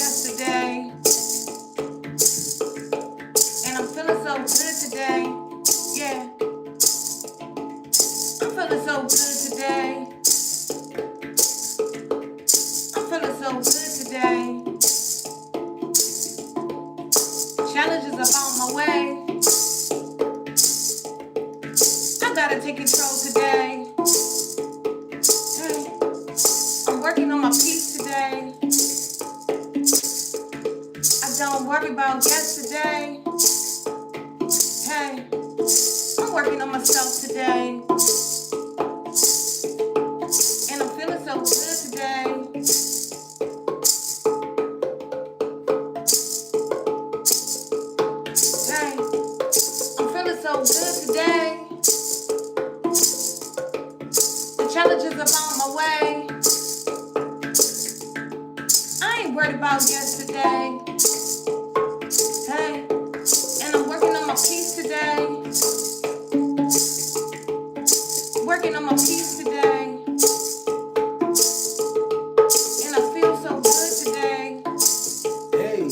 yesterday, and I'm feeling so good today. Yeah, I'm feeling so good today. I'm feeling so good today. Challenges are on my way. I gotta take control today. Hey, I'm working on my peace today. I don't worry about yesterday. Hey, I'm working on myself today. And I'm feeling so good today. Hey, I'm feeling so good today. The challenges are on my way. I ain't worried about yesterday. Hey, and I'm working on my peace today. Working on my peace today. And I feel so good today. Hey,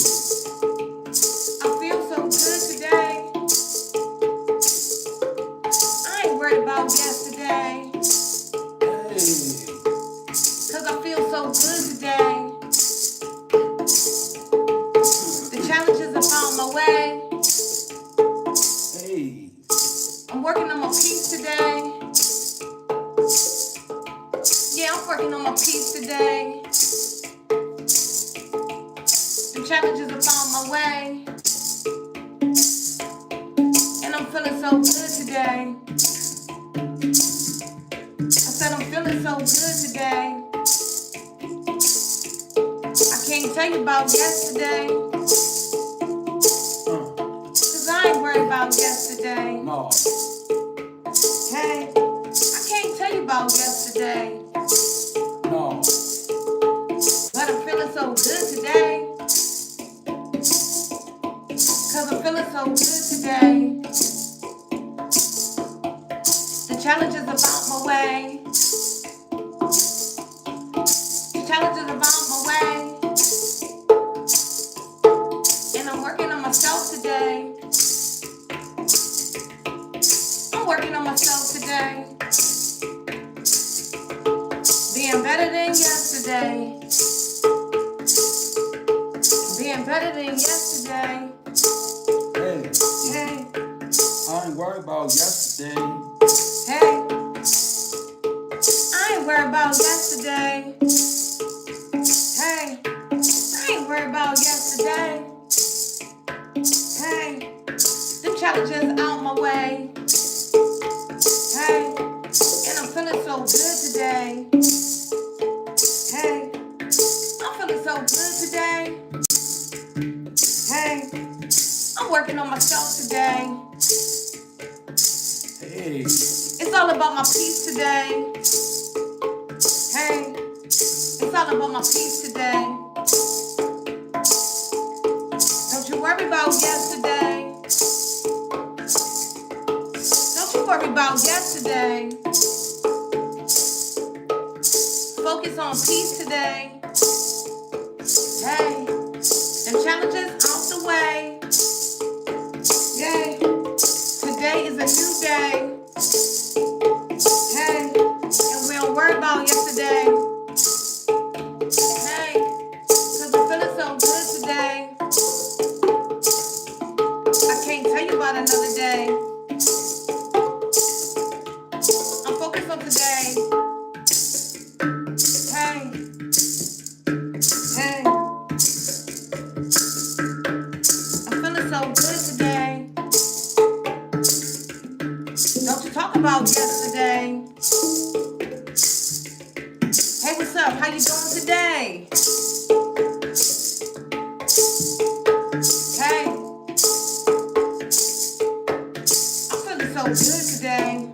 I feel so good today. I ain't worried about yesterday. hey, Cause I feel so good today. The challenges are on my way. hey, I'm working on my peace today. Yeah, I'm working on my peace today. The challenges are on my way. And I'm feeling so good today. I said I'm feeling so good today. I can't tell you about yesterday. Cause I ain't worried about yesterday. no, Hey, I can't tell you about yesterday. no, But I'm feeling so good today. Cause I'm feeling so good today. The challenges are on my way. The challenges are on my way. And I'm working on myself today. I'm working on myself today. Being better than yesterday. Being better than yesterday. hey, Hey, I ain't worried about yesterday. hey. I ain't worried about yesterday. Hey, I ain't worried about yesterday. Hey, them challenges out my way. Hey, and I'm feeling so good today. Hey, I'm feeling so good today. Hey, I'm working on myself today. Hey, It's all about my peace today. Hey, it's all about my peace today. Don't you worry about yesterday. Don't you worry about yesterday. Focus on peace today. Hey, them challenges out the way. Yay, today is a new day. Hey, and we don't worry about yesterday. Hey, cause I'm feeling so good today. I can't tell you about another day. I'm focused on today. Hey, hey, I'm feeling so good today. Don't you talk about yesterday. Hey, what's up? How you doing today? Hey, I'm feeling so good today.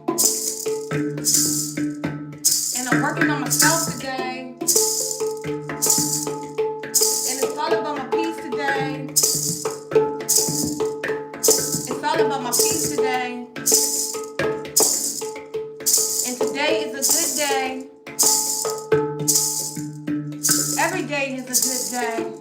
And I'm working on myself today. And it's all about my peace today. It's all about my peace today. And today is a good day. Every day is a good day.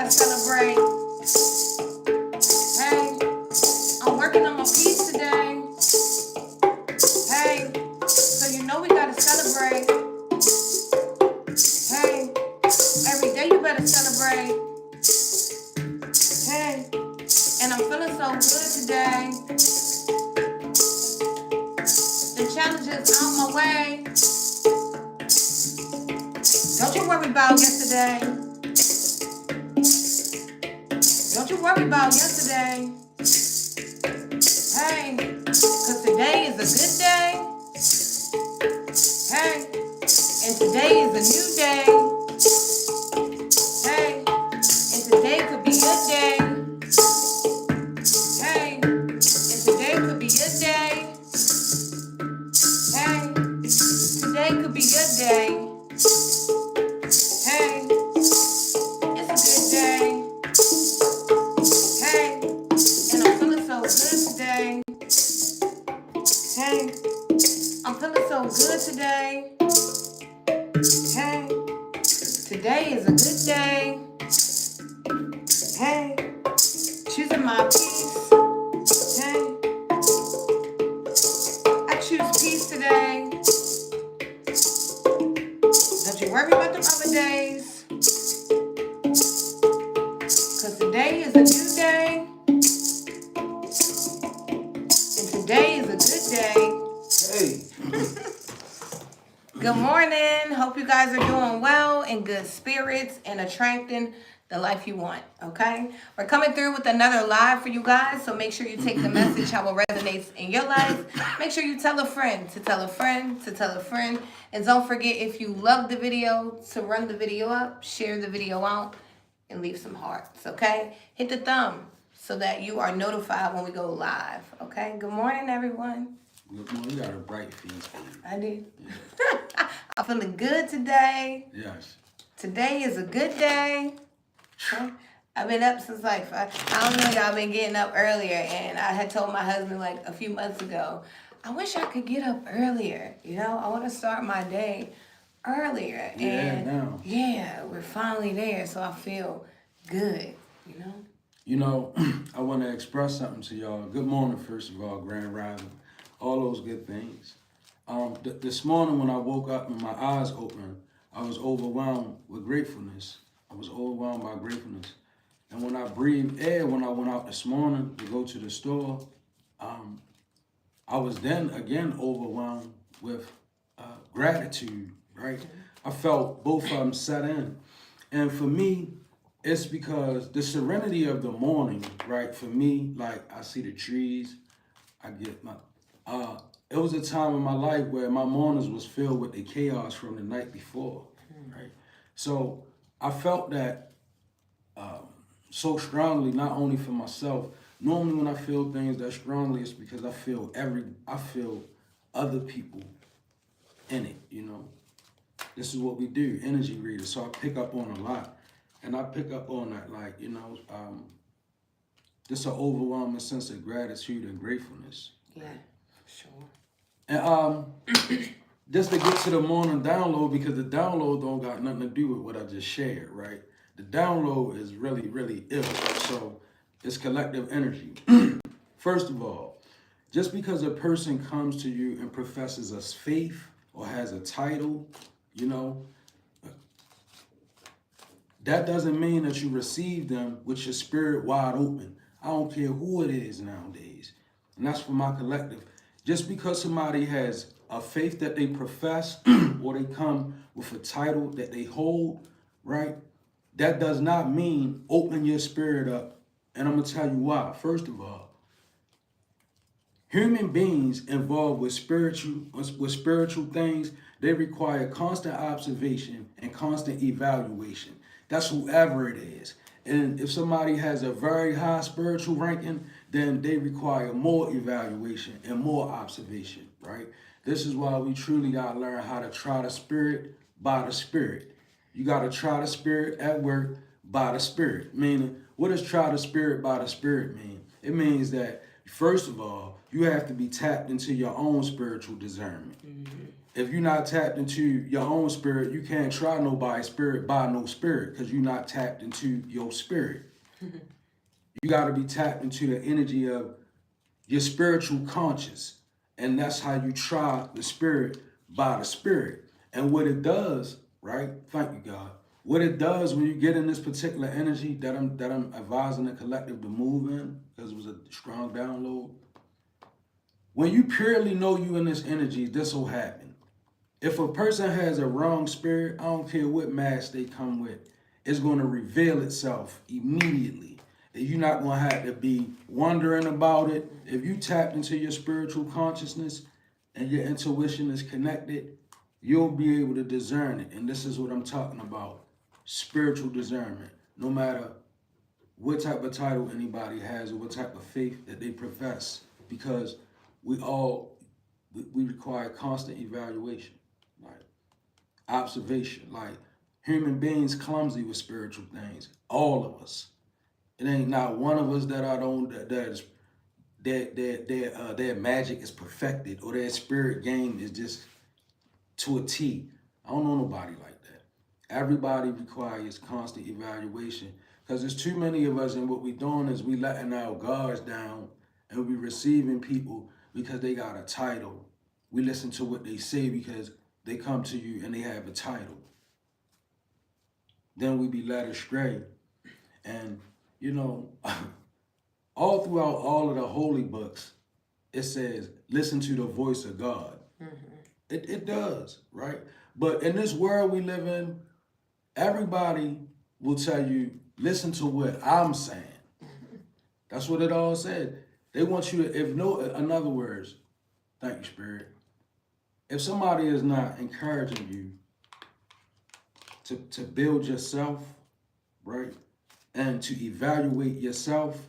gotta celebrate. Hey, I'm working on my piece today. Hey, so you know we gotta celebrate. Hey, every day you better celebrate. Hey, and I'm feeling so good today. The challenges out my way. Don't you worry about yesterday. Don't you worry about yesterday. Hey, cause today is a good day. Hey, and today is a new day. Hey, and today could be your day. Hey, and today could be your day. Hey, today could be your day. Hey, it's a good day. Hey, and I'm feeling so good today. Hey, I'm feeling so good today. Hey, today is a good day. Hey, choosing my peace. Hey, I choose peace today. Don't you worry about them other days. Cause today is a new day. And today is a good day. Hey. Good morning. Hope you guys are doing well, in good spirits, and attracting the life you want. Okay? We're coming through with another live for you guys, so make sure you take the message how it resonates in your life. Make sure you tell a friend to tell a friend to tell a friend. And don't forget, if you love the video, to run the video up, share the video out, and leave some hearts. Okay? Hit the thumb so that you are notified when we go live. Okay? Good morning, everyone. Good morning. You got a bright face. I did. Yeah. I'm feeling good today. Yes. Today is a good day. Okay? I've been up since like 5. I don't know, y'all been getting up earlier, and I had told my husband like a few months ago, I wish I could get up earlier. You know, I want to start my day earlier. Yeah, And now. yeah, we're finally there, so I feel good, you know? You know, I want to express something to y'all. Good morning, first of all, Grand Rising. All those good things. This morning when I woke up and my eyes opened, I was overwhelmed with gratefulness. I was overwhelmed by gratefulness. And when I breathed air, when I went out this morning to go to the store, I was then again overwhelmed with gratitude, right? I felt both of them set in. And for me, it's because the serenity of the morning, right? For me, like I see the trees, I get my, it was a time in my life where my mornings was filled with the chaos from the night before, right? So I felt that so strongly, not only for myself. Normally when I feel things that strongly, it's because I feel other people in it, you know. This is what we do, energy readers. So I pick up on a lot. And I pick up on that, like, you know, just an overwhelming sense of gratitude and gratefulness. Yeah, sure. And just to get to the morning download, because the download don't got nothing to do with what I just shared, right? The download is really, really ill. So it's collective energy. First of all, just because a person comes to you and professes a faith or has a title, you know, that doesn't mean that you receive them with your spirit wide open. I don't care who it is nowadays. And that's for my collective. Just because somebody has a faith that they profess or they come with a title that they hold, right? That does not mean open your spirit up. And I'm going to tell you why. First of all, human beings involved with spiritual things, they require constant observation and constant evaluation. That's whoever it is. And if somebody has a very high spiritual ranking, then they require more evaluation and more observation, right? This is why we truly got to learn how to try the spirit by the spirit. You got to try the spirit at work by the spirit. Meaning, what does try the spirit by the spirit mean? It means that First of all, you have to be tapped into your own spiritual discernment. If you're not tapped into your own spirit, you can't try nobody's spirit by no spirit because you're not tapped into your spirit. You got to be tapped into the energy of your spiritual conscious. And that's how you try the spirit by the spirit. And what it does, right? Thank you, God. What it does when you get in this particular energy that I'm advising the collective to move in, because it was a strong download. When you purely know you in this energy, this will happen. If a person has a wrong spirit, I don't care what mask they come with, it's going to reveal itself immediately. And you're not going to have to be wondering about it. If you tap into your spiritual consciousness and your intuition is connected, you'll be able to discern it. And this is what I'm talking about. Spiritual discernment. No matter what type of title anybody has or what type of faith that they profess. Because we require constant evaluation. Like observation. Like human beings clumsy with spiritual things. All of us. It ain't not one of us that their magic is perfected or their spirit game is just to a T. I don't know nobody like that. Everybody requires constant evaluation because there's too many of us, and what we doing is we letting our guards down and we receiving people because they got a title. We listen to what they say because they come to you and they have a title. Then we be led astray. And you know, all throughout all of the holy books, it says, listen to the voice of God. It does, right? But in this world we live in, everybody will tell you, listen to what I'm saying. That's what it all said. They want you to, in other words, thank you, Spirit. If somebody is not encouraging you to build yourself, right? And to evaluate yourself,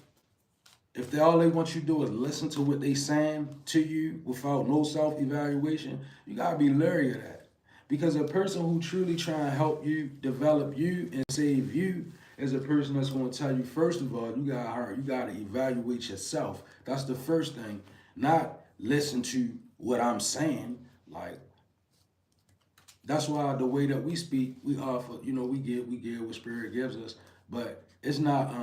if all they want you to do is listen to what they saying to you without no self-evaluation, you gotta be leery of that. Because a person who truly trying to help you, develop you, and save you is a person that's gonna tell you, first of all, you gotta evaluate yourself. That's the first thing. Not listen to what I'm saying. Like, that's why the way that we speak, we offer, we give what Spirit gives us, but it's not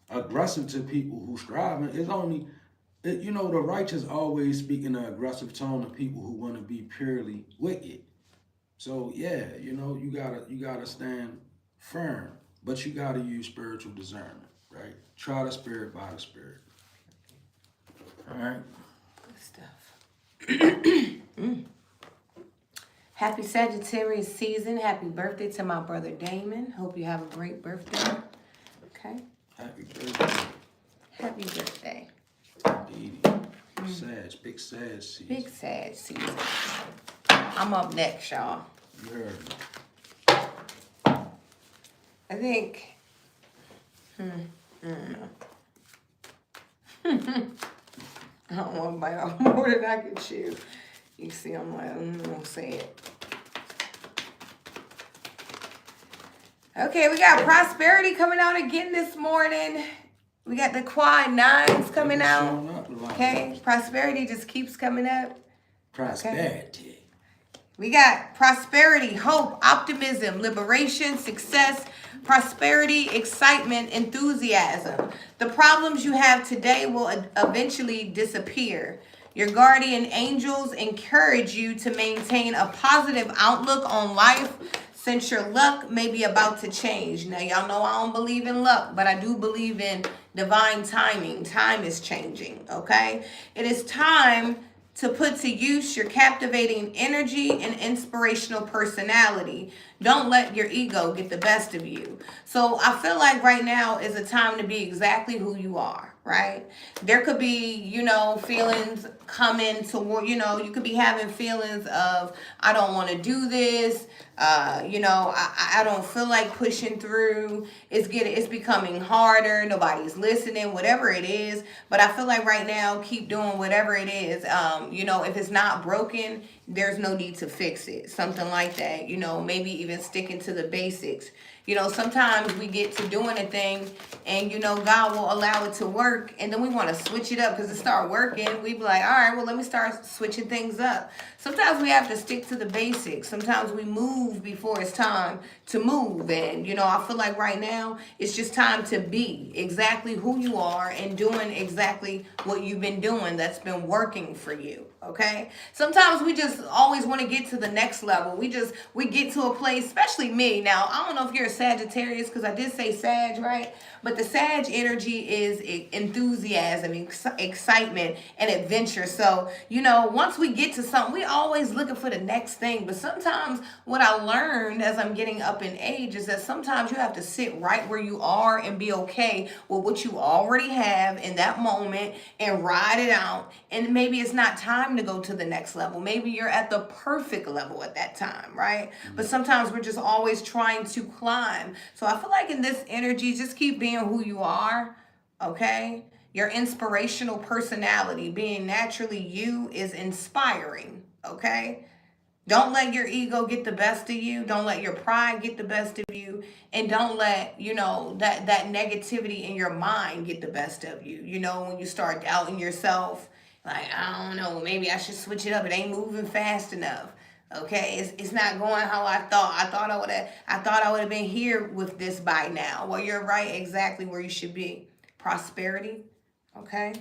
aggressive to people who striving. It's only, the righteous always speak in an aggressive tone to people who want to be purely wicked. So yeah, you gotta stand firm, but you gotta use spiritual discernment, right? Try the spirit by the spirit. All right. Good stuff. Happy Sagittarius season. Happy birthday to my brother Damon. Hope you have a great birthday. Okay. Happy birthday. Happy birthday. Indeed. Big Sag season. Big Sag season. I'm up next, y'all. You heard me. I think, I don't want to bite off more than I can chew. You see, I'm like, I'm gonna say it. Okay, we got prosperity coming out again this morning. We got the quad nines coming out. Okay, prosperity just keeps coming up. Prosperity. Okay. We got prosperity, hope, optimism, liberation, success, prosperity, excitement, enthusiasm. The problems you have today will eventually disappear. Your guardian angels encourage you to maintain a positive outlook on life since your luck may be about to change. Now, y'all know I don't believe in luck, but I do believe in divine timing. Time is changing, okay? It is time to put to use your captivating energy and inspirational personality. Don't let your ego get the best of you. So I feel like right now is a time to be exactly who you are, right? There could be, feelings coming toward, you could be having feelings of, I don't want to do this. I don't feel like pushing through. It's becoming harder. Nobody's listening, whatever it is. But I feel like right now, keep doing whatever it is. If it's not broken, there's no need to fix it. Something like that. Maybe even sticking to the basics. You know, sometimes we get to doing a thing and, you know, God will allow it to work, and then we want to switch it up because it start working. We be like, all right, well, let me start switching things up. Sometimes we have to stick to the basics. Sometimes we move before it's time to move. And, you know, I feel like right now it's just time to be exactly who you are and doing exactly what you've been doing that's been working for you. Okay. Sometimes we just always want to get to the next level. We get to a place, especially me. Now, I don't know if you're a Sagittarius because I did say Sag, right? But the Sag energy is enthusiasm, excitement, and adventure. So, you know, once we get to something, we always looking for the next thing. But sometimes what I learned as I'm getting up in age is that sometimes you have to sit right where you are and be okay with what you already have in that moment and ride it out. And maybe it's not time to go to the next level. Maybe you're at the perfect level at that time, right? But sometimes we're just always trying to climb. So I feel like in this energy, just keep being who you are, okay? Your inspirational personality, being naturally you, is inspiring, okay? Don't let your ego get the best of you. Don't let your pride get the best of you. And don't let, you know, that negativity in your mind get the best of you. You know, when you start doubting yourself, like, I don't know, maybe I should switch it up. It ain't moving fast enough. Okay, it's not going how I thought. I thought I would have been here with this by now. Well, you're right, exactly where you should be. Prosperity, okay?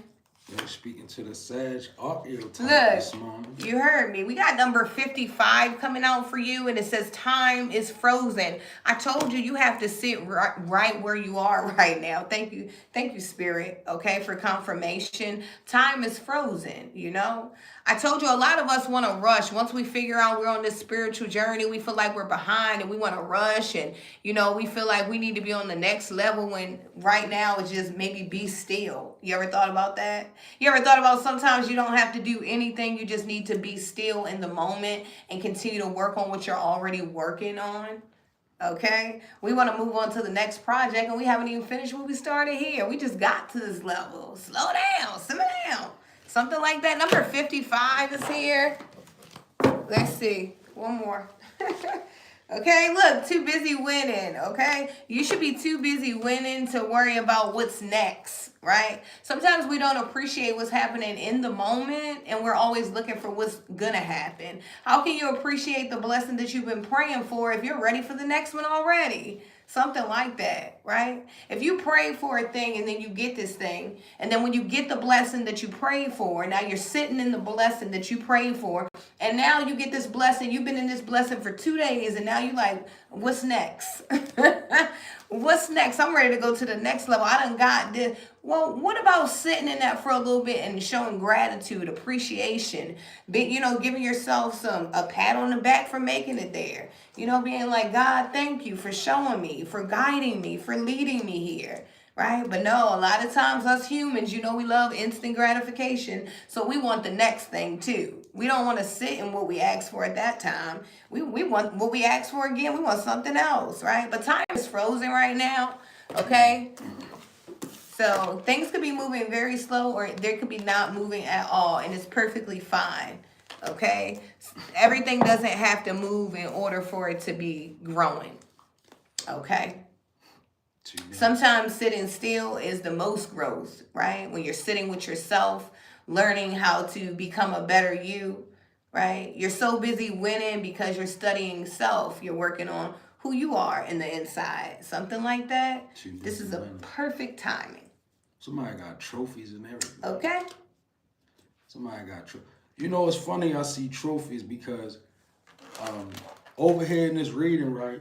They're speaking to the Sag archetype Look, this morning. you heard me. We got number 55 coming out for you, and it says time is frozen. I told you you have to sit right where you are right now. Thank you, Spirit, okay, for confirmation. Time is frozen, you know. I told you a lot of us want to rush. Once we figure out we're on this spiritual journey, we feel like we're behind and we want to rush, and, you know, we feel like we need to be on the next level when right now it's just maybe be still. You ever thought about that? You ever thought about sometimes you don't have to do anything, you just need to be still in the moment and continue to work on what you're already working on? Okay? We want to move on to the next project and we haven't even finished what we started here. We just got to this level. Slow down, simmer down. Something like that. Number 55 is here. Let's see. One more. Okay, look, too busy winning, okay? You should be too busy winning to worry about what's next, right? Sometimes we don't appreciate what's happening in the moment and we're always looking for what's gonna happen. How can you appreciate the blessing that you've been praying for if you're ready for the next one already? Something like that, right? If you pray for a thing and then you get this thing, and then when you get the blessing that you prayed for, now you're sitting in the blessing that you prayed for, and now you get this blessing, you've been in this blessing for 2 days, and now you're like, what's next? What's next? I'm ready to go to the next level. I done got this. Well, what about sitting in that for a little bit and showing gratitude, appreciation, giving yourself a pat on the back for making it there. You know, being like, God, thank you for showing me, for guiding me, for leading me here. Right? But no, a lot of times us humans, you know, we love instant gratification. So we want the next thing too. We don't want to sit in what we asked for at that time. We want what we asked for again. We want something else, right? But time is frozen right now. Okay? So things could be moving very slow or there could be not moving at all. And it's perfectly fine. Okay? Everything doesn't have to move in order for it to be growing. Okay? Sometimes sitting still is the most growth, right? When you're sitting with yourself, learning how to become a better you, right? You're so busy winning because you're studying self. You're working on who you are in the inside. Something like that. This is a perfect timing. Somebody got trophies and everything. Okay. Somebody got trophies. You know, it's funny I see trophies because over here in this reading, right,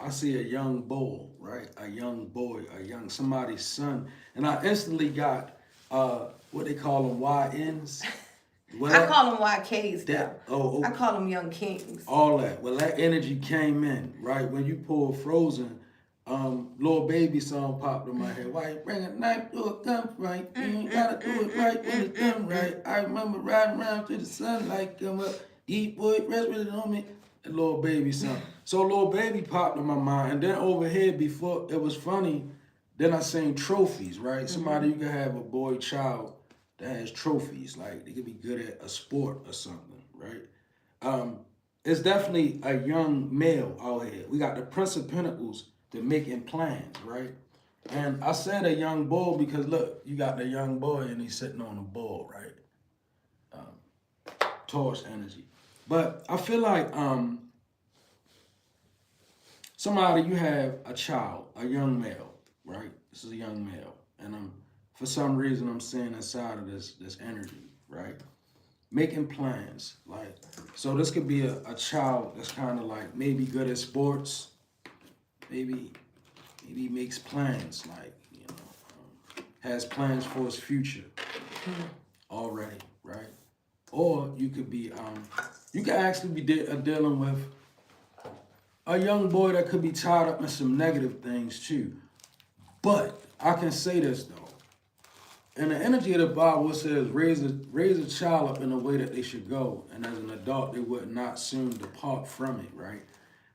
I see a young bull, right? A young boy, somebody's son. And I instantly got what they call them YNs. I call them YKs, though. Okay. I call them young kings. All that. Well, that energy came in, right? When you pulled Frozen, Lil Baby song popped in my head. Why you bring a knife to a gunfight? You ain't gotta do it right when it's done right. I remember riding around to the sunlight come up. Eat boy, rest with it on me. And Lil Baby song. So Lil Baby popped in my mind. And then over here, before, it was funny, then I seen trophies, right? Somebody, you can have a boy child that has trophies. Like, they could be good at a sport or something, right? it's definitely a young male out here. We got the Prince of Pentacles, the making plans, right? And I said a young bull because look, you got the young boy and he's sitting on a bull, right? Taurus energy. But I feel like somebody, you have a child, a young male, right? This is a young male. And for some reason I'm seeing inside of this energy, right? Making plans, like, so this could be a child that's kind of like maybe good at sports, maybe makes plans, like, you know, has plans for his future already, right? Or you could be, you could actually be dealing with a young boy that could be tied up in some negative things too. But I can say this though. And the energy of the Bible says, raise a child up in the way that they should go, and as an adult, they would not soon depart from it, right?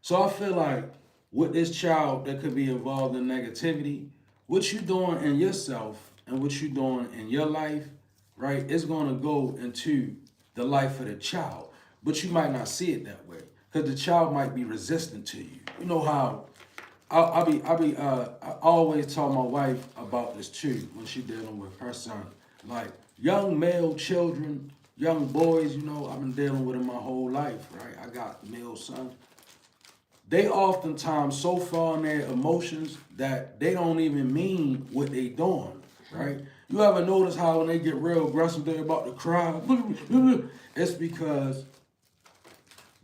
So I feel like with this child that could be involved in negativity, what you're doing in yourself and what you're doing in your life, right, is going to go into the life of the child. But you might not see it that way because the child might be resistant to you. You know how I always tell my wife about this too when she dealing with her son. Like young male children, young boys, you know, I've been dealing with them my whole life, right? I got male sons. They oftentimes so far in their emotions that they don't even mean what they doing, right? You ever notice how when they get real aggressive, they're about to cry? It's because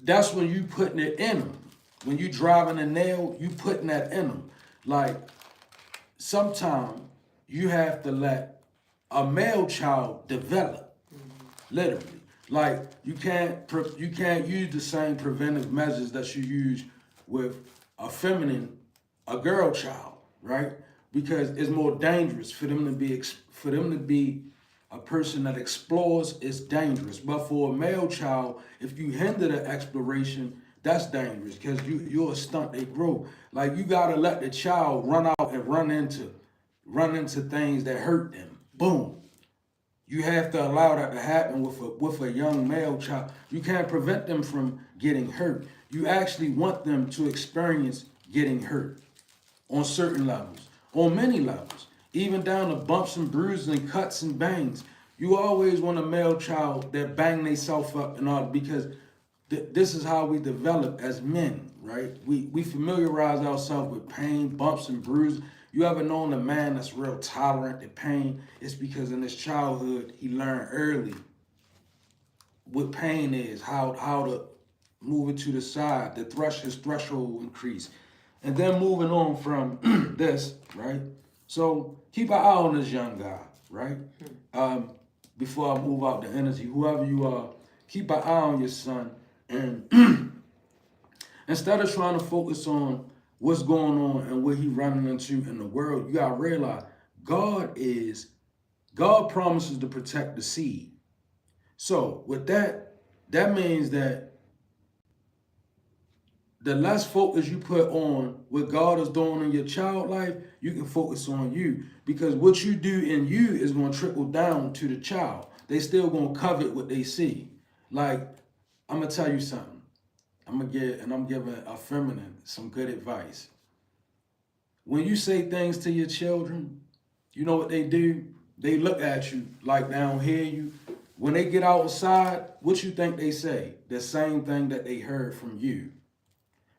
that's when you putting it in them. When you driving a nail, you putting that in them. Like, sometimes you have to let a male child develop, literally. Like, you can't use the same preventive measures that you use with a girl child, right? Because it's more dangerous for them to be a person that explores. Is dangerous. But for a male child, if you hinder the exploration, that's dangerous because you'll stunt their growth. Like you gotta let the child run out and run into things that hurt them. Boom. You have to allow that to happen with a young male child. You can't prevent them from getting hurt. You actually want them to experience getting hurt on certain levels, on many levels, even down to bumps and bruises and cuts and bangs. You always want a male child that bang themselves up and all because this is how we develop as men, right? We familiarize ourselves with pain, bumps and bruises. You ever known a man that's real tolerant to pain? It's because in his childhood, he learned early what pain is, how to move it to the side, his threshold increase. And then moving on from this, right? So keep an eye on this young guy, right? Before I move out the energy, whoever you are, keep an eye on your son. And instead of trying to focus on what's going on and what he's running into in the world, you gotta realize God promises to protect the seed. So with that means that the less focus you put on what God is doing in your child life, you can focus on you. Because what you do in you is going to trickle down to the child. They still going to covet what they see. Like, I'm going to tell you something. I'm giving a feminine some good advice. When you say things to your children, you know what they do? They look at you like they don't hear you. When they get outside, what you think they say? The same thing that they heard from you.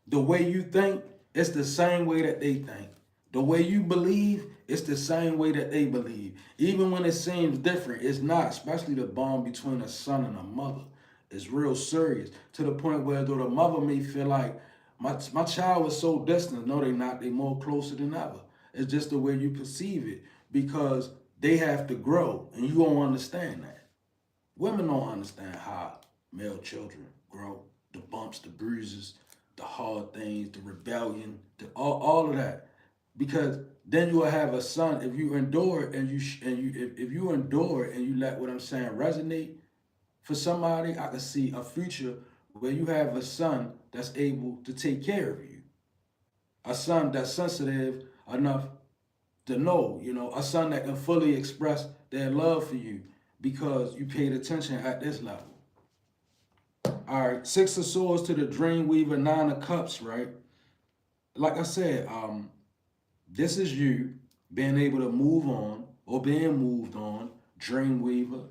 The way you think, it's the same way that they think. The way you believe, it's the same way that they believe. Even when it seems different, it's not, especially the bond between a son and a mother. It's real serious to the point where though the mother may feel like, my child is so distant. No, they're not. They're more closer than ever. It's just the way you perceive it because they have to grow and you don't understand that. Women don't understand how male children grow, the bumps, the bruises, the hard things, the rebellion, all of that. Because then you will have a son if you endure and if you endure and you let what I'm saying resonate for somebody. I can see a future where you have a son that's able to take care of you, a son that's sensitive enough to know, a son that can fully express their love for you because you paid attention at this level. All right, Six of Swords to the Dream Weaver, Nine of Cups, right? Like I said, this is you being able to move on or being moved on, Dream Weaver.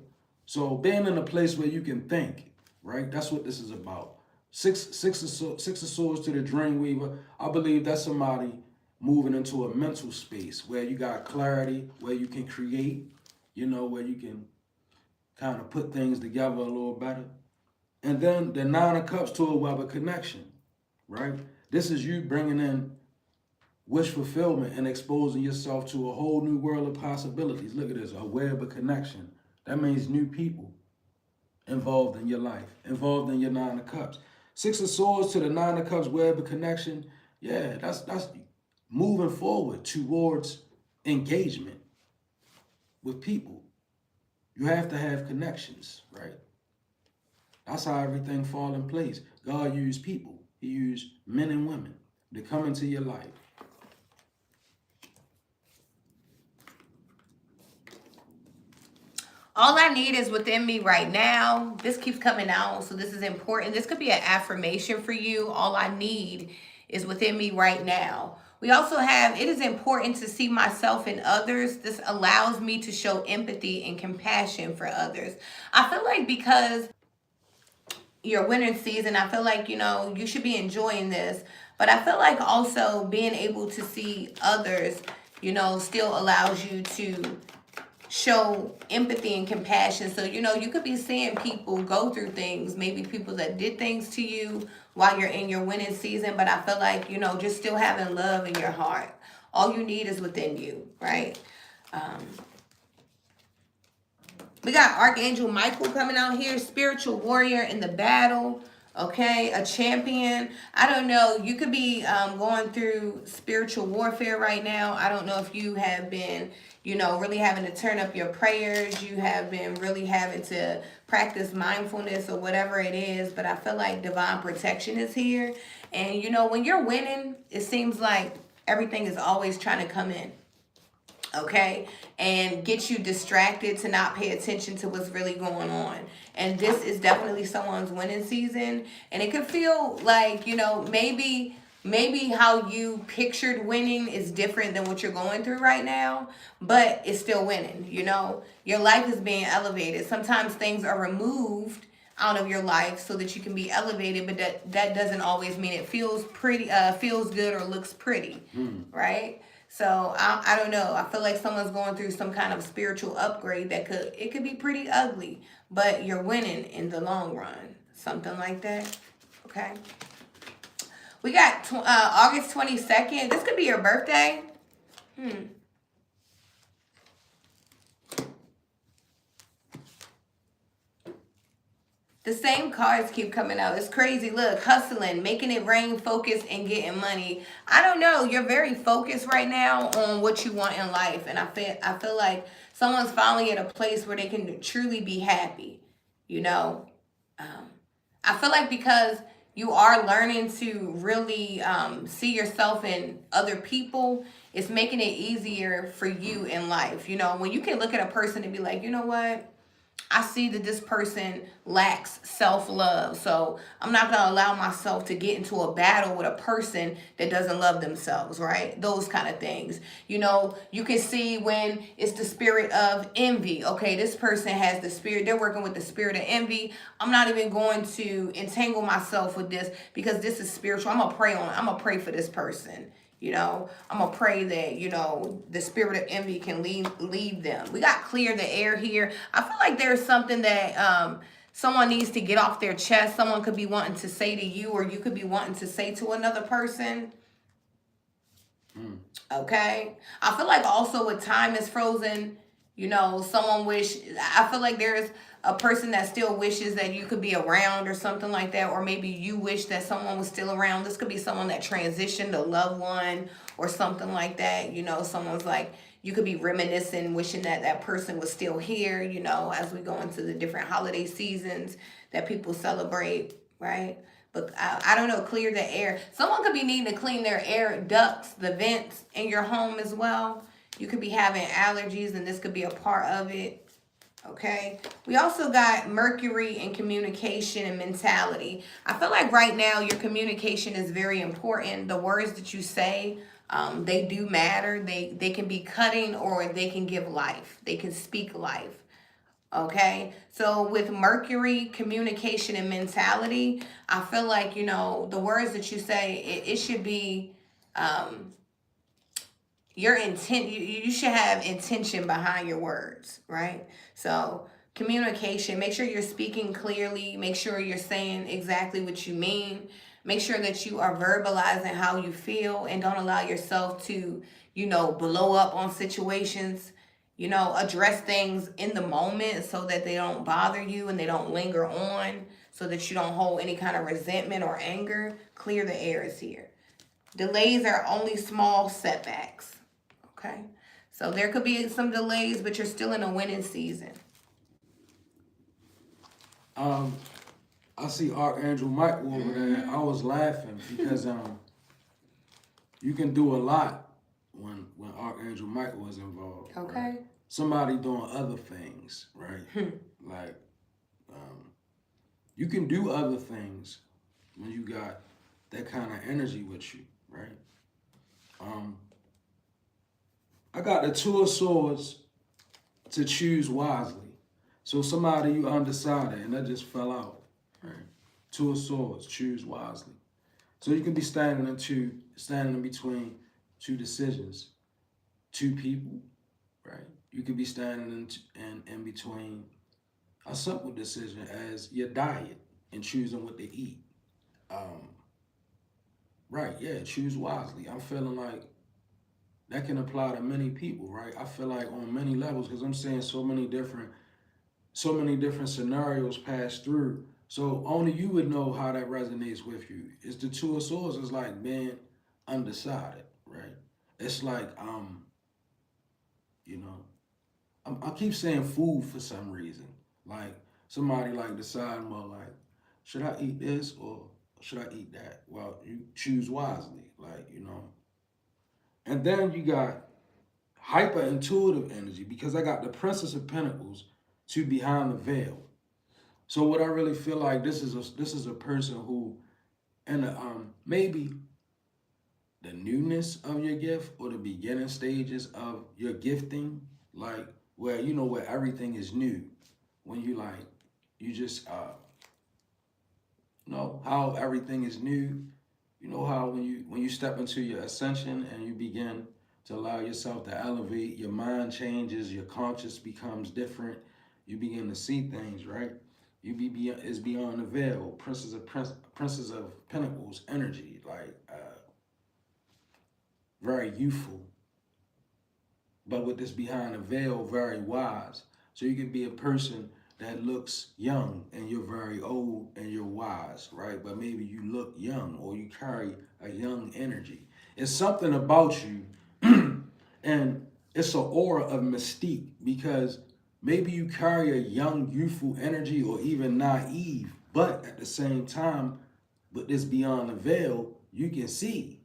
So being in a place where you can think, right? That's what this is about. Six of Swords to the Dream Weaver. I believe that's somebody moving into a mental space where you got clarity, where you can create, where you can kind of put things together a little better. And then the Nine of Cups to a web of connection, right? This is you bringing in wish fulfillment and exposing yourself to a whole new world of possibilities. Look at this, a web of connection. That means new people involved in your life, involved in your Nine of Cups. Six of Swords to the Nine of Cups, web of connection. Yeah, that's moving forward towards engagement with people. You have to have connections, right? That's how everything fall in place. God used people. He used men and women to come into your life. All I need is within me right now. This keeps coming out, so this is important. This could be an affirmation for you. All I need is within me right now. We also have, it is important to see myself in others. This allows me to show empathy and compassion for others. I feel like because your winter season, I feel like, you should be enjoying this. But I feel like also being able to see others, still allows you to show empathy and compassion. So, you could be seeing people go through things, maybe people that did things to you while you're in your winning season. But I feel like, just still having love in your heart. All you need is within you, right? We got Archangel Michael coming out here, spiritual warrior in the battle. Okay, a champion. I don't know. You could be going through spiritual warfare right now. I don't know if you have been, really having to turn up your prayers. You have been really having to practice mindfulness or whatever it is. But I feel like divine protection is here. And, when you're winning, it seems like everything is always trying to come in. Okay, and get you distracted to not pay attention to what's really going on. And this is definitely someone's winning season. And it could feel like, maybe how you pictured winning is different than what you're going through right now, but it's still winning. Your life is being elevated. Sometimes things are removed out of your life so that you can be elevated, but that doesn't always mean it feels pretty, feels good or looks pretty, right? So I don't know. I feel like someone's going through some kind of spiritual upgrade it could be pretty ugly, but you're winning in the long run. Something like that. Okay. We got August 22nd. This could be your birthday. The same cards keep coming out. It's crazy. Look, hustling, making it rain, focus, and getting money. I don't know. You're very focused right now on what you want in life. And I feel like someone's finally at a place where they can truly be happy. I feel like because you are learning to really see yourself in other people, it's making it easier for you in life. When you can look at a person and be like, you know what? I see that this person lacks self-love. So I'm not going to allow myself to get into a battle with a person that doesn't love themselves, right? Those kind of things. You can see when it's the spirit of envy. Okay, this person has the spirit. They're working with the spirit of envy. I'm not even going to entangle myself with this because this is spiritual. I'm going to pray on it. I'm going to pray for this person. I'm going to pray that, the spirit of envy can leave them. We got clear the air here. I feel like there's something that someone needs to get off their chest. Someone could be wanting to say to you, or you could be wanting to say to another person. Okay. I feel like also with time is frozen, I feel like there's a person that still wishes that you could be around or something like that, or maybe you wish that someone was still around. This could be someone that transitioned, a loved one or something like that. Someone's like, you could be reminiscing, wishing that person was still here, as we go into the different holiday seasons that people celebrate, right? But I don't know, clear the air. Someone could be needing to clean their air ducts, the vents in your home as well. You could be having allergies and this could be a part of it. Okay. We also got Mercury in communication and mentality. I feel like right now your communication is very important. The words that you say, they do matter. They can be cutting or they can give life. They can speak life. Okay. So with Mercury, communication and mentality, I feel like, the words that you say, it should be your intent. You should have intention behind your words, right? So communication, make sure you're speaking clearly, make sure you're saying exactly what you mean, make sure that you are verbalizing how you feel, and don't allow yourself to blow up on situations. Address things in the moment so that they don't bother you and they don't linger on, so that you don't hold any kind of resentment or anger. Clear the air is here. Delays are only small setbacks. Okay. So there could be some delays, but you're still in a winning season. I see Archangel Michael over there. I was laughing because you can do a lot when Archangel Michael is involved. Okay. Right? Somebody doing other things, right? Like you can do other things when you got that kind of energy with you, right? I got the Two of Swords to choose wisely. So somebody you undecided and that just fell out, right? Two of Swords, choose wisely. So you can be standing in between two decisions, two people, right? You could be standing in between a simple decision as your diet and choosing what to eat. Right, yeah, choose wisely. I'm feeling like that can apply to many people, right? I feel like on many levels, because I'm saying so many different scenarios pass through. So only you would know how that resonates with you. It's the Two of Swords. It's like being undecided, right? It's like you know, I keep saying food for some reason. Like somebody like deciding, well, like, should I eat this or should I eat that? Well, you choose wisely, And then you got hyper intuitive energy because I got the Princess of Pentacles to behind the veil. So what I really feel like this is a person who, and maybe the newness of your gift or the beginning stages of your gifting, like where everything is new, when you just how everything is new. You know how when you step into your ascension and you begin to allow yourself to elevate, your mind changes, your conscious becomes different. You begin to see things, right? It's beyond the veil. Princess of Pentacles energy, like very youthful, but with this behind the veil, very wise. So you can be a person that looks young and you're very old and you're wise, right? But maybe you look young or you carry a young energy. It's something about you and it's an aura of mystique because maybe you carry a young, youthful energy or even naive, but at the same time, with this beyond the veil, you can see,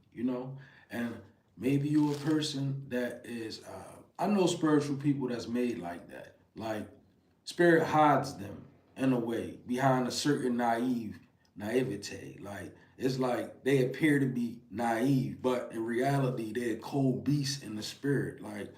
and maybe you're a person that is, I know spiritual people that's made like that. Like, spirit hides them in a way behind a certain naivete. Like, it's like they appear to be naive, but in reality, they're cold beasts in the spirit. Like,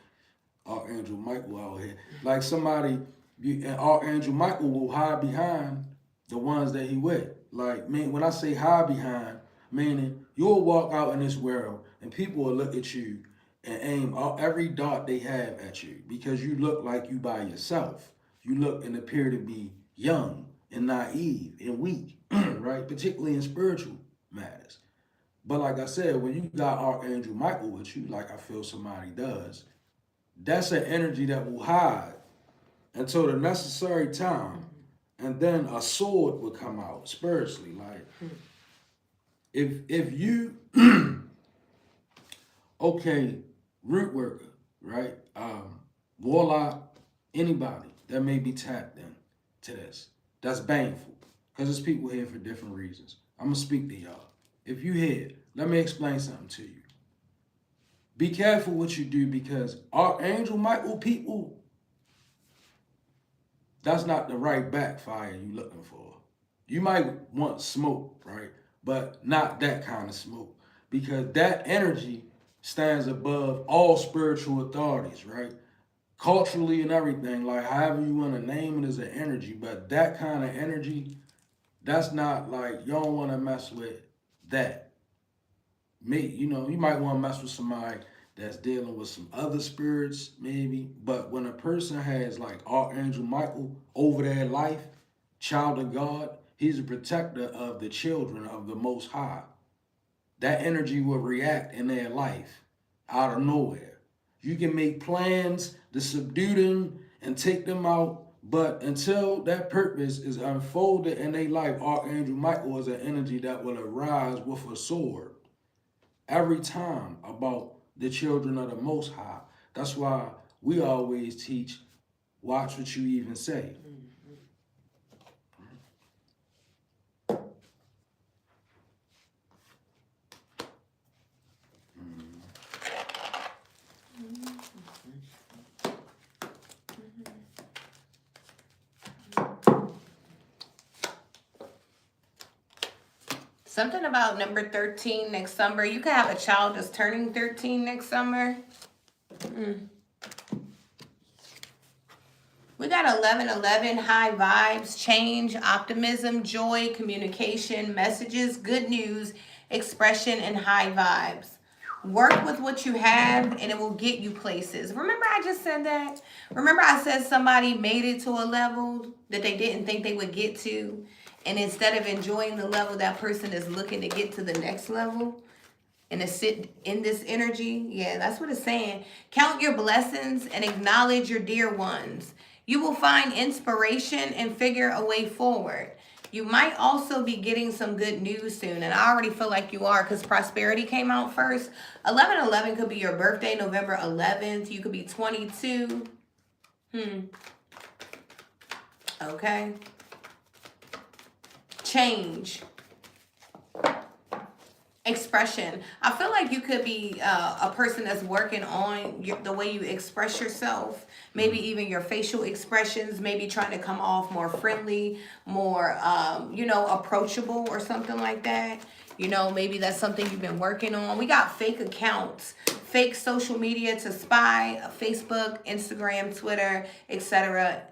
Archangel Michael out here. Like and Archangel Michael will hide behind the ones that he with. Like, man, when I say hide behind, meaning you'll walk out in this world and people will look at you and aim every dart they have at you because you look like you by yourself. You look and appear to be young and naive and weak, right? Particularly in spiritual matters. But like I said, when you got Archangel Michael with you, like I feel somebody does, that's an energy that will hide until the necessary time. And then a sword will come out spiritually. Like, if you, okay, root worker, right? Warlock, anybody that may be tapped in to this, that's baneful. Because there's people here for different reasons. I'm going to speak to y'all. If you here, let me explain something to you. Be careful what you do because Archangel Michael people, that's not the right backfire you looking for. You might want smoke, right? But not that kind of smoke. Because that energy stands above all spiritual authorities, right? Culturally and everything, like however you want to name it as an energy, but that kind of energy, that's not like you don't want to mess with that. You might want to mess with somebody that's dealing with some other spirits, maybe. But when a person has like Archangel Michael over their life, child of God, he's a protector of the children of the Most High. That energy will react in their life out of nowhere. You can make plans to subdue them and take them out, but until that purpose is unfolded in their life, Archangel Michael is an energy that will arise with a sword every time about the children of the Most High. That's why we always teach, watch what you even say. Something about number 13 next summer. You could have a child that's turning 13 next summer. We got 1111, high vibes, change, optimism, joy, communication, messages, good news, expression, and high vibes. Work with what you have and it will get you places. Remember I just said that? Remember I said somebody made it to a level that they didn't think they would get to? And instead of enjoying the level, that person is looking to get to the next level and to sit in this energy. Yeah, that's what it's saying. Count your blessings and acknowledge your dear ones. You will find inspiration and figure a way forward. You might also be getting some good news soon. And I already feel like you are because prosperity came out first. 11/11 could be your birthday, November 11th. You could be 22. Okay. Change. Expression. I feel like you could be a person that's working on the way you express yourself. Maybe even your facial expressions. Maybe trying to come off more friendly, more, approachable or something like that. Maybe that's something you've been working on. We got fake accounts, fake social media to spy, Facebook, Instagram, Twitter, etc.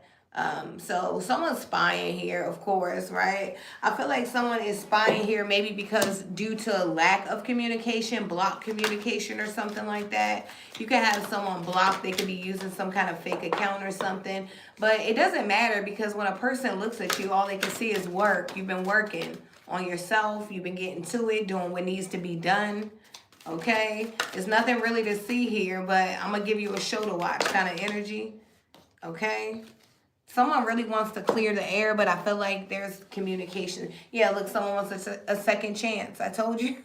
So someone's spying here, of course, right? I feel like someone is spying here maybe because due to lack of communication, block communication or something like that. You can have someone blocked. They could be using some kind of fake account or something. But it doesn't matter because when a person looks at you, all they can see is work. You've been working on yourself. You've been getting to it, doing what needs to be done. Okay? There's nothing really to see here, but I'm going to give you a show to watch kind of energy. Okay? Someone really wants to clear the air, but I feel like there's communication. Yeah, look, someone wants a second chance. I told you.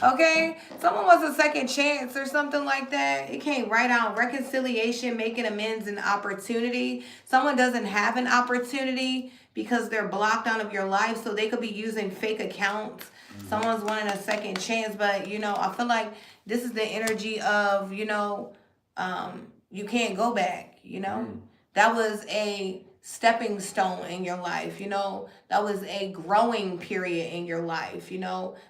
Okay? Someone wants a second chance or something like that. It came right out. Reconciliation, making amends, and opportunity. Someone doesn't have an opportunity because they're blocked out of your life, so they could be using fake accounts. Someone's wanting a second chance, but, I feel like this is the energy of, you can't go back, That was a stepping stone in your life, That was a growing period in your life,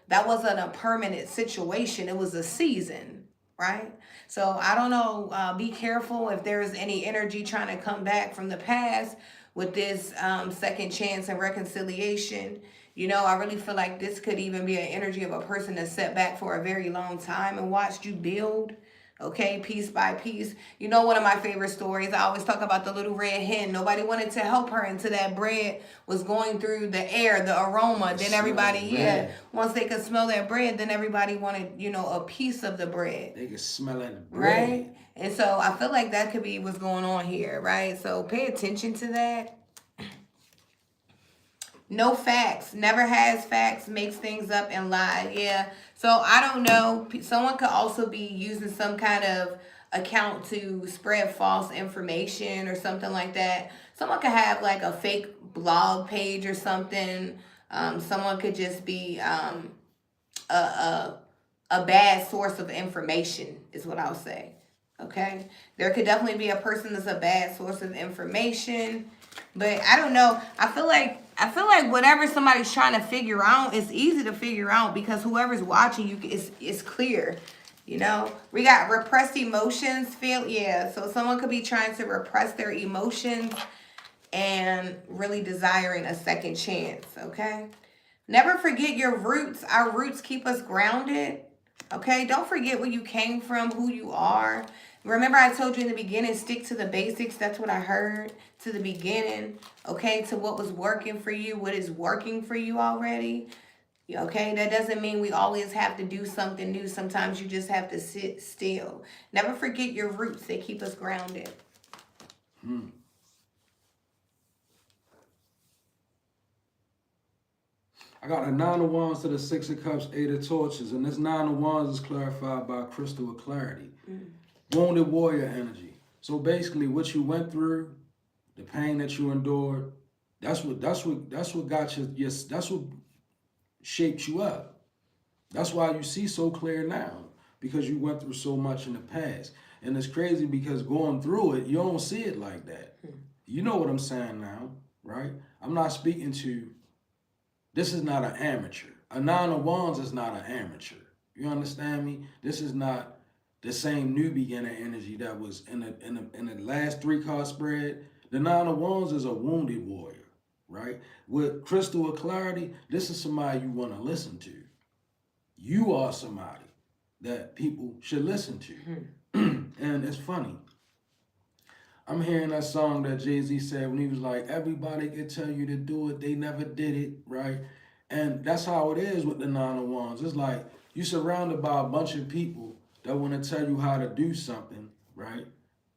That wasn't a permanent situation. It was a season, right? So I don't know. Be careful if there's any energy trying to come back from the past with this second chance and reconciliation. I really feel like this could even be an energy of a person that's set back for a very long time and watched you build. Okay, piece by piece. One of my favorite stories, I always talk about the little red hen. Nobody wanted to help her until that bread was going through the air, the aroma. Then everybody, once they could smell that bread, then everybody wanted, a piece of the bread. They could smell that bread. Right? And so I feel like that could be what's going on here, right? So pay attention to that. No facts. Never has facts. Makes things up and lie. Yeah. So I don't know. Someone could also be using some kind of account to spread false information or something like that. Someone could have like a fake blog page or something. Someone could just be a bad source of information is what I'll say. Okay. There could definitely be a person that's a bad source of information. But I don't know. I feel like whatever somebody's trying to figure out, it's easy to figure out because whoever's watching you is clear. You know, we got repressed emotions. So someone could be trying to repress their emotions and really desiring a second chance. Okay. Never forget your roots. Our roots keep us grounded. Okay, don't forget where you came from, who you are. Remember, I told you in the beginning, stick to the basics. That's what I heard to the beginning. Okay, to what was working for you, what is working for you already. Okay, that doesn't mean we always have to do something new. Sometimes you just have to sit still. Never forget your roots, they keep us grounded. I got a Nine of Wands to the Six of Cups, Eight of Torches, and this Nine of Wands is clarified by crystal with clarity. Wounded warrior energy. So basically, what you went through, the pain that you endured, that's what got you. That's what shaped you up. That's why you see so clear now, because you went through so much in the past. And it's crazy because going through it, you don't see it like that. You know what I'm saying now, right? I'm not speaking to. This is not an amateur. A Nine of Wands is not an amateur. You understand me? This is not the same new beginner energy that was in the last 3-card spread. The Nine of Wands is a wounded warrior, right? With crystal of clarity, this is somebody you want to listen to. You are somebody that people should listen to. And it's funny. I'm hearing that song that Jay-Z said when he was like, everybody can tell you to do it, they never did it, right? And that's how it is with the Nine of Wands. It's like you're surrounded by a bunch of people that want to tell you how to do something, right?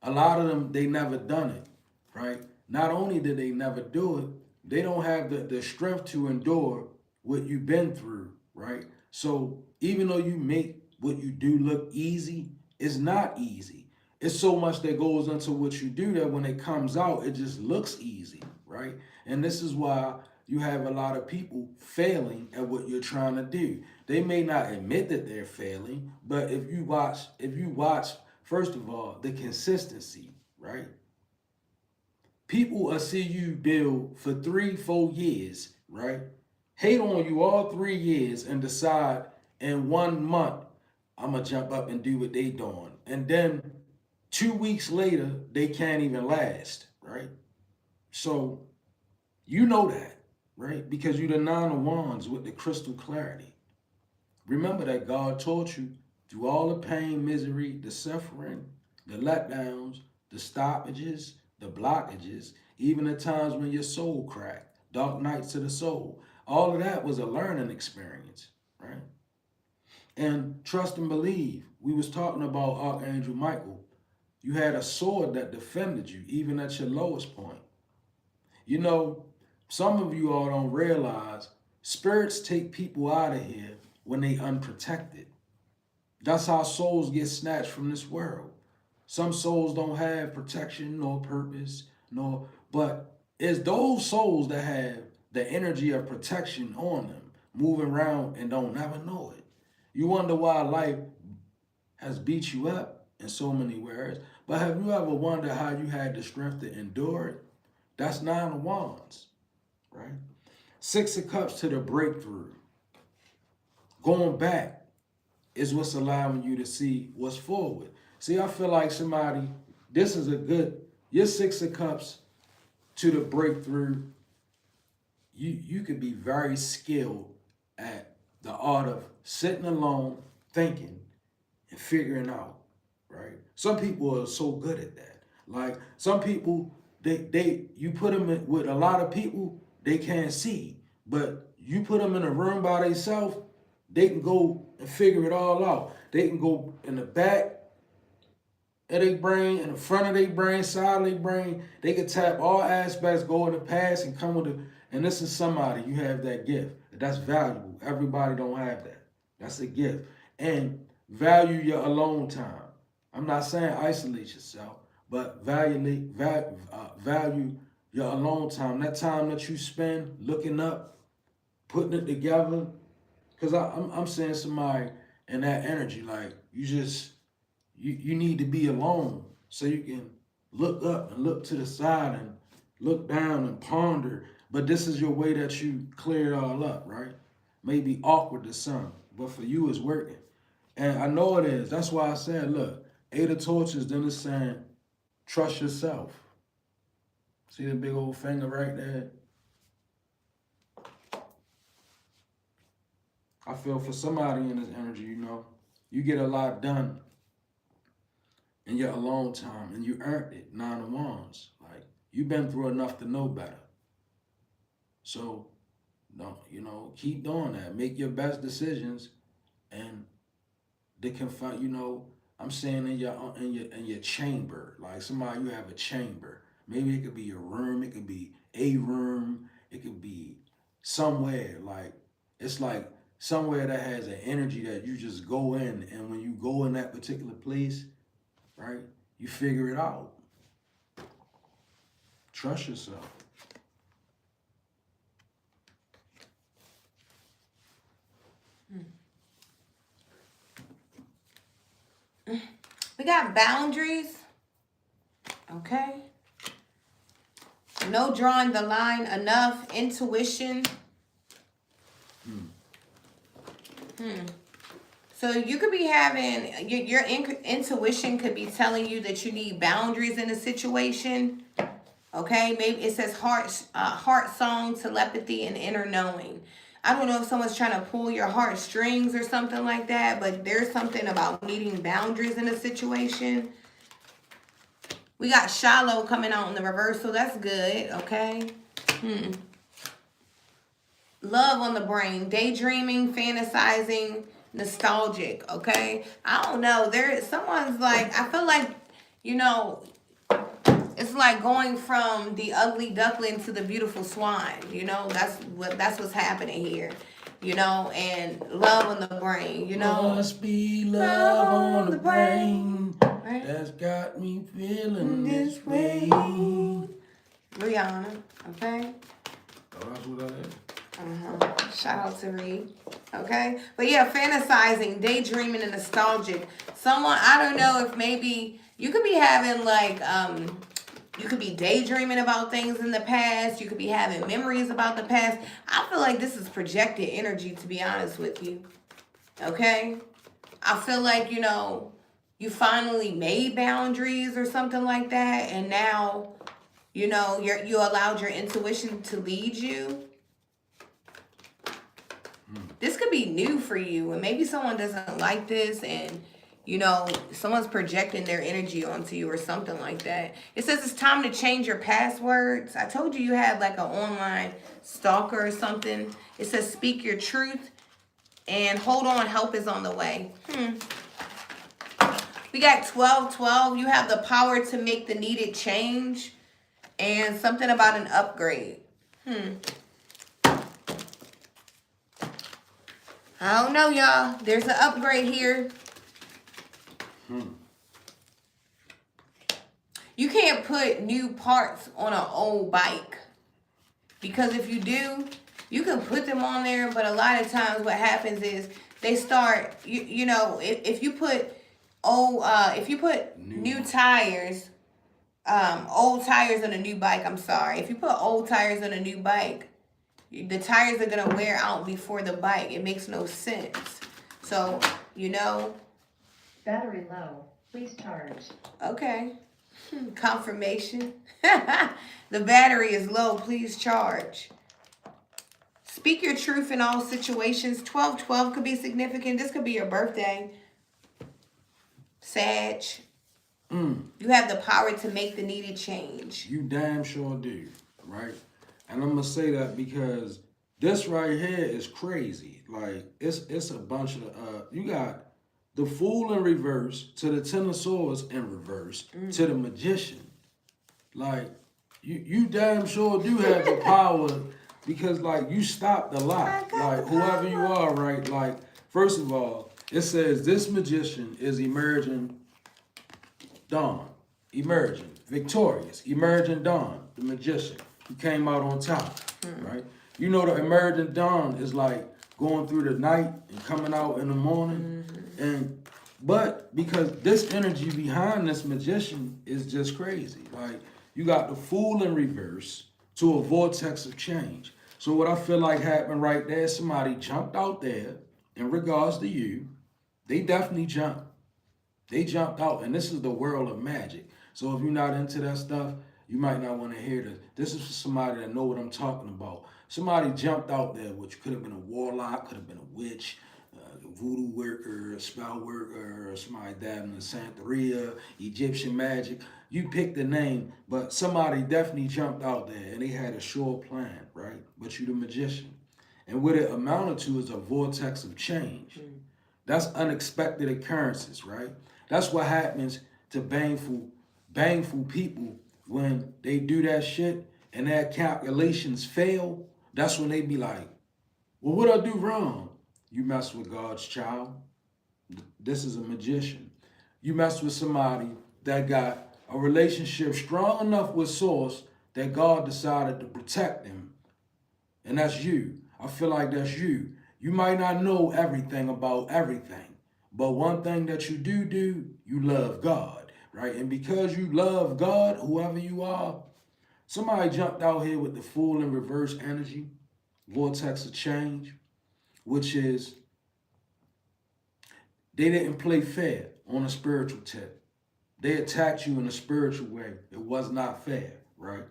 A lot of them, they never done it, right? Not only did they never do it, they don't have the strength to endure what you've been through, right? So even though you make what you do look easy, it's not easy. It's so much that goes into what you do that when it comes out, it just looks easy, right? And this is why you have a lot of people failing at what you're trying to do. They may not admit that they're failing, but if you watch, first of all, the consistency, right? People will see you build for 3-4 years, right? Hate on you all 3 years and decide in 1 month, I'm gonna jump up and do what they doing. And then 2 weeks later, they can't even last, right? So you know that, right? Because you're the Nine of Wands with the crystal clarity. Remember that God taught you through all the pain, misery, the suffering, the letdowns, the stoppages, the blockages, even the times when your soul cracked, dark nights of the soul. All of that was a learning experience, right? And trust and believe. We was talking about Archangel Michael. You had a sword that defended you, even at your lowest point. You know, some of you all don't realize spirits take people out of here when they unprotected. That's how souls get snatched from this world. Some souls don't have protection nor purpose, but it's those souls that have the energy of protection on them, moving around and don't never know it. You wonder why life has beat you up in so many ways. But have you ever wondered how you had the strength to endure it? That's Nine of Wands, right? Six of Cups to the breakthrough. Going back is what's allowing you to see what's forward. See, I feel like this is your Six of Cups to the breakthrough. You could be very skilled at the art of sitting alone, thinking, and figuring out, right? Some people are so good at that. Like some people, you put them with a lot of people, they can't see. But you put them in a room by themselves, they can go and figure it all out. They can go in the back of their brain, in the front of their brain, side of their brain. They can tap all aspects, go in the past, and come with it. And this is somebody, you have that gift. That's valuable. Everybody don't have that. That's a gift. And value your alone time. I'm not saying isolate yourself, but value your alone time. That time that you spend looking up, putting it together. Because I'm saying somebody in that energy, like you need to be alone so you can look up and look to the side and look down and ponder, but this is your way that you clear it all up, right? Maybe awkward to some, but for you it's working. And I know it is. That's why I said, look, 8 of torches, then it's saying, trust yourself. See the big old finger right there? I feel for somebody in this energy, you know, you get a lot done in your alone time, and you earned it. 9 of Wands. Like, you've been through enough to know better. So, no, you know, keep doing that. Make your best decisions, and they can find. You know, I'm saying in your chamber, like somebody, you have a chamber. Maybe it could be your room. It could be a room. It could be somewhere. Like, it's like somewhere that has an energy that you just go in, and when you go in that particular place, right, you figure it out. Trust yourself. We got boundaries. Okay. No drawing the line enough. Intuition. So you could be having, your intuition could be telling you that you need boundaries in a situation. Okay, maybe it says heart song, telepathy, and inner knowing. I don't know if someone's trying to pull your heartstrings or something like that, but there's something about needing boundaries in a situation. We got shallow coming out in the reverse, so that's good, okay? Love on the brain, daydreaming, fantasizing, nostalgic, okay? I don't know. Someone's like, I feel like, you know, it's like going from the ugly duckling to the beautiful swan, you know? That's what's happening here, you know? And love on the brain, you know? Must be love on the brain, right? That's got me feeling this way. Rihanna, okay? Oh, that's what that is. Shout out to Reed. Okay? But yeah, fantasizing, daydreaming, and nostalgic. Someone, I don't know if maybe you could be having like, you could be daydreaming about things in the past. You could be having memories about the past. I feel like this is projected energy, to be honest with you. Okay? I feel like, you know, you finally made boundaries or something like that. And now, you know, you allowed your intuition to lead you. This could be new for you, and maybe someone doesn't like this, and, you know, someone's projecting their energy onto you or something like that. It says it's time to change your passwords. I told you had like an online stalker or something. It says speak your truth, and hold on, help is on the way. We got 12-12. You have the power to make the needed change, and something about an upgrade. I don't know, y'all. There's an upgrade here. You can't put new parts on an old bike. Because if you do, you can put them on there, but a lot of times what happens is they start, you know, if you put new tires, old tires on a new bike, if you put old tires on a new bike, the tires are going to wear out before the bike. It makes no sense. So, you know. Battery low. Please charge. Okay. Confirmation. The battery is low. Please charge. Speak your truth in all situations. 12-12 could be significant. This could be your birthday. Sag. You have the power to make the needed change. You damn sure do, right? And I'm gonna say that because this right here is crazy. Like it's a bunch of you got the Fool in reverse, to the Ten of Swords in reverse, to the Magician. Like you damn sure do have the power because like you stopped a lot. Like whoever you are, right? Like first of all, it says this magician is emerging dawn, emerging victorious, emerging dawn, the magician. Who came out on top, right? You know the emerging dawn is like going through the night and coming out in the morning. But because this energy behind this magician is just crazy. Like You got the Fool in reverse to a vortex of change. So what I feel like happened right there, somebody jumped out there in regards to you. They definitely jumped. They jumped out, and this is the world of magic. So if you're not into that stuff, you might not want to hear this. This is for somebody that know what I'm talking about. Somebody jumped out there, which could have been a warlock, could have been a witch, voodoo worker, a spell worker, or somebody that in the Santeria, Egyptian magic. You pick the name, but somebody definitely jumped out there and they had a sure plan, right? But you the magician. And what it amounted to is a vortex of change. That's unexpected occurrences, right? That's what happens to baneful people when they do that shit and their calculations fail. That's when they be like, well, what I do wrong? You mess with God's child. This is a magician. You mess with somebody that got a relationship strong enough with Source that God decided to protect them. And that's you. I feel like that's you. You might not know everything about everything, but one thing that you do, you love God, right? And because you love God, whoever you are, somebody jumped out here with the Fool in reverse energy, vortex of change, which is they didn't play fair on a spiritual tip. They attacked you in a spiritual way. It was not fair, right?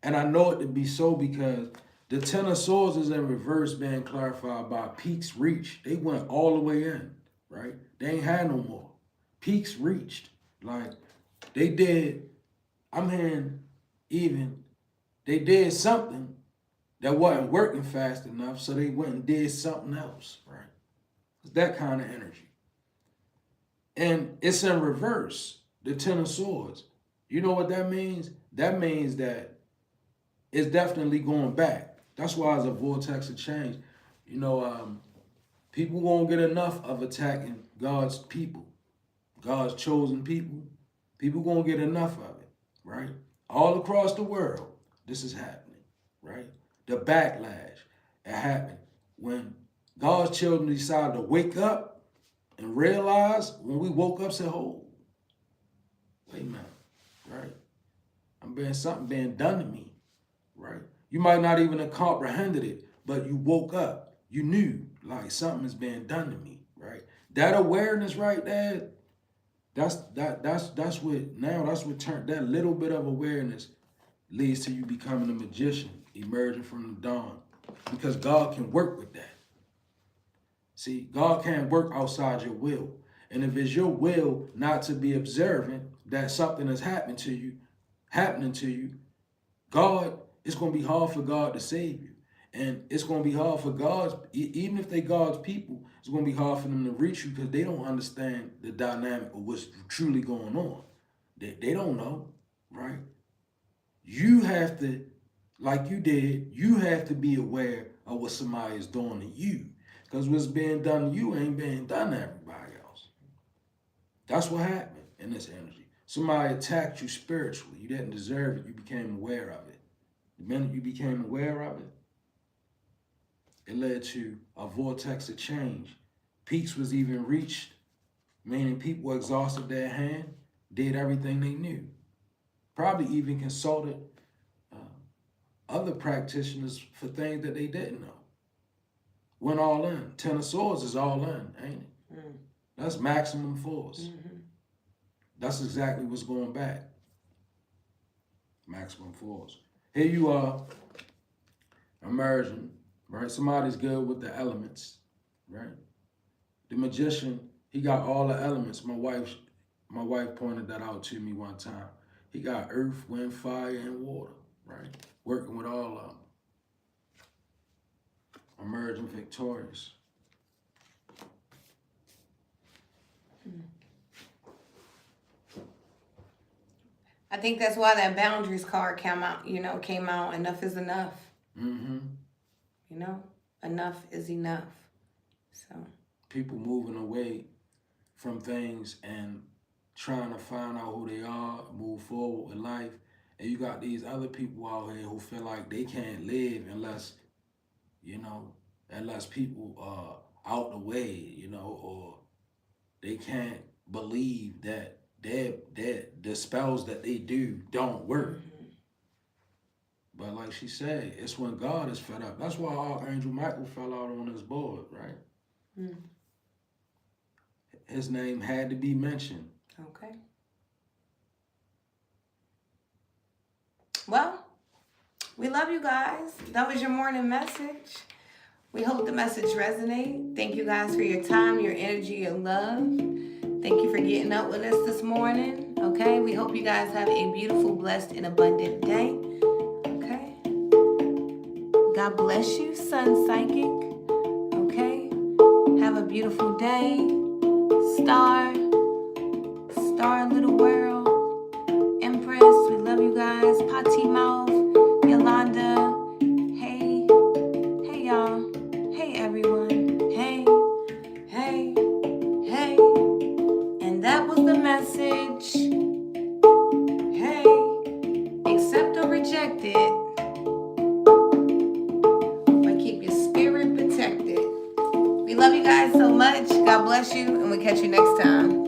And I know it to be so because the Ten of Swords is in reverse being clarified by peaks reached. They went all the way in, right? They ain't had no more. Peaks reached. Like, they did, I'm hearing even, they did something that wasn't working fast enough, so they went and did something else, right? It's that kind of energy. And it's in reverse, the Ten of Swords. You know what that means? That means that it's definitely going back. That's why it's a vortex of change. You know, people won't get enough of attacking God's people, God's chosen people. People won't get enough of it, right? All across the world, this is happening, right? The backlash, it happened when God's children decided to wake up and realize when we woke up, said, oh, wait a minute, right? Something being done to me, right? You might not even have comprehended it, but you woke up. You knew like something is being done to me, right? That awareness right there, that's what turned that little bit of awareness leads to you becoming a magician, emerging from the dawn. Because God can work with that. See, God can't work outside your will. And if it's your will not to be observant that something is happening to you, God, it's going to be hard for God to save you. And it's going to be hard for even if they God's people, it's going to be hard for them to reach you because they don't understand the dynamic of what's truly going on. They don't know, right? You have to, like you did, you have to be aware of what somebody is doing to you. Because what's being done to you ain't being done to everybody else. That's what happened in this energy. Somebody attacked you spiritually. You didn't deserve it. You became aware of it. The minute you became aware of it, it led to a vortex of change. Peaks was even reached, meaning people exhausted their hand, did everything they knew. Probably even consulted other practitioners for things that they didn't know. Went all in. Ten of Swords is all in, ain't it? Mm. That's maximum force. Mm-hmm. That's exactly what's going back. Maximum force. Here you are, emerging, right? Somebody's good with the elements, right? The magician, he got all the elements. My wife pointed that out to me one time. He got earth, wind, fire, and water, right? Working with all of them. Emerging victorious. I think that's why that boundaries card came out. Enough is enough. Mm-hmm. Enough is enough. So people moving away from things and trying to find out who they are, move forward with life. And you got these other people out here who feel like they can't live unless people are out the way, or they can't believe that the spells that they do don't work. But like she said, it's when God is fed up. That's why Archangel Michael fell out on his board, right? Mm. His name had to be mentioned. Okay. Well, we love you guys. That was your morning message. We hope the message resonates. Thank you guys for your time, your energy, your love. Thank you for getting up with us this morning. Okay. We hope you guys have a beautiful, blessed, and abundant day. Okay. God bless you, Sun Psychic. Okay. Have a beautiful day. Star, little world, Empress, we love you guys. Potty Mouth, Yolanda, hey y'all, hey everyone, hey, and that was the message. Hey, accept or reject it, but keep your spirit protected. We love you guys so much. God bless you, and we'll catch you next time.